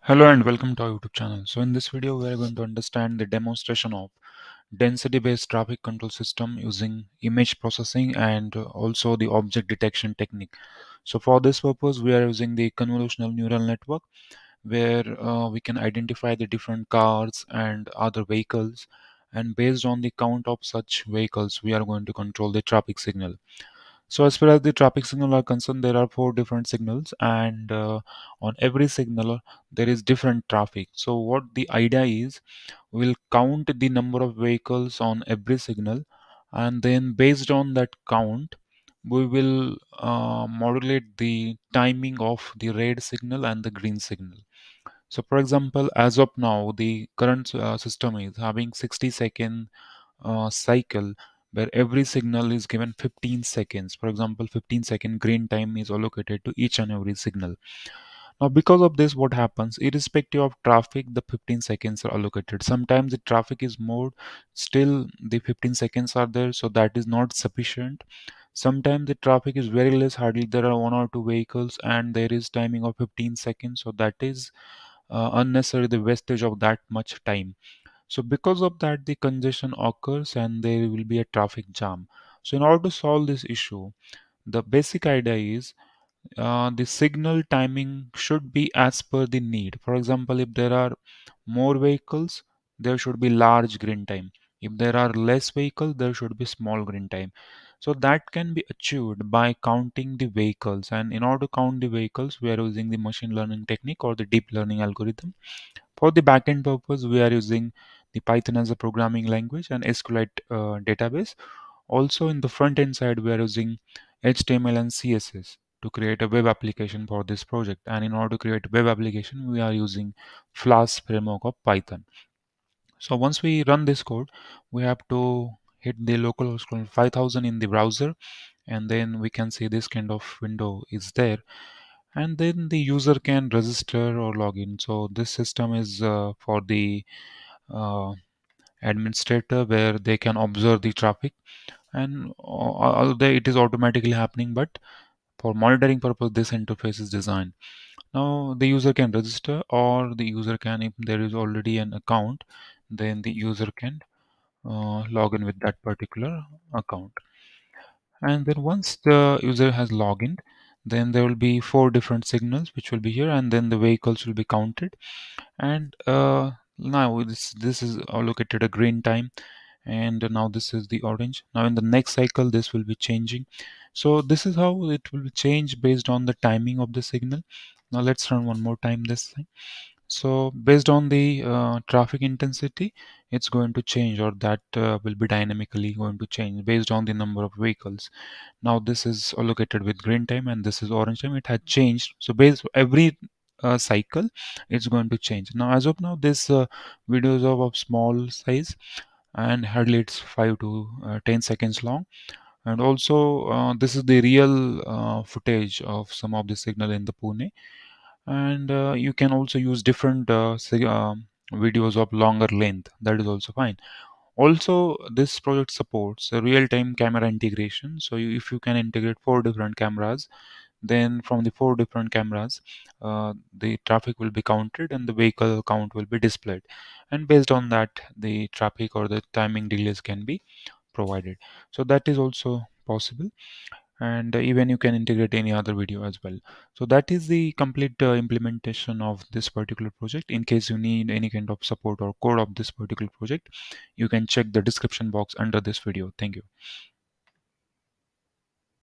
Hello and welcome to our YouTube channel. So in this video we are going to understand the demonstration of density based traffic control system using image processing and also the object detection technique. So for this purpose we are using the convolutional neural network where we can identify the different cars and other vehicles, and based on the count of such vehicles we are going to control the traffic signal. So as far as the traffic signal are concerned, there are four different signals, and on every signal there is different traffic. So what the idea is, we'll count the number of vehicles on every signal, and then based on that count, we will modulate the timing of the red signal and the green signal. So for example, as of now, the current system is having 60-second cycle where every signal is given 15 seconds. For example, 15-second green time is allocated to each and every signal. Now, because of this, what happens, irrespective of traffic, the 15 seconds are allocated. Sometimes the traffic is more, still the 15 seconds are there, so that is not sufficient. Sometimes the traffic is very less, hardly there are one or two vehicles, and there is timing of 15 seconds, so that is unnecessary, the wastage of that much time. So because of that, the congestion occurs and there will be a traffic jam. So in order to solve this issue, the basic idea is the signal timing should be as per the need. For example, if there are more vehicles, there should be large green time. If there are less vehicles, there should be small green time. So that can be achieved by counting the vehicles. And in order to count the vehicles, we are using the machine learning technique or the deep learning algorithm. For the backend purpose, we are using the Python as a programming language and SQLite database. Also, in the front end side, we are using HTML and CSS to create a web application for this project. And in order to create a web application, we are using Flask framework of Python. So once we run this code, we have to hit the localhost 5000 in the browser, and then we can see this kind of window is there, and then the user can register or log in. So this system is for the uh, administrator, where they can observe the traffic, and although it is automatically happening, but for monitoring purpose this interface is designed. Now the user can register, or the user can, if there is already an account, then the user can log in with that particular account. And then once the user has logged in, then there will be four different signals which will be here, and then the vehicles will be counted. And now this is allocated a green time, and now this is the orange. Now in the next cycle this will be changing. So this is how it will change based on the timing of the signal. Now let's run one more time this thing. So based on the traffic intensity, it's going to change, or that will be dynamically going to change based on the number of vehicles. Now this is allocated with green time and this is orange time. It had changed. So based every cycle, it's going to change. Now as of now, this video is of small size, and hardly it's 5 to 10 seconds long. And also this is the real footage of some of the signal in the Pune. And you can also use different videos of longer length, that is also fine. Also this project supports a real-time camera integration. So if you can integrate four different cameras, then from the four different cameras the traffic will be counted and the vehicle count will be displayed, and based on that the traffic or the timing delays can be provided. So that is also possible, and even you can integrate any other video as well. So that is the complete implementation of this particular project. In case you need any kind of support or code of this particular project, you can check the description box under this video. Thank you.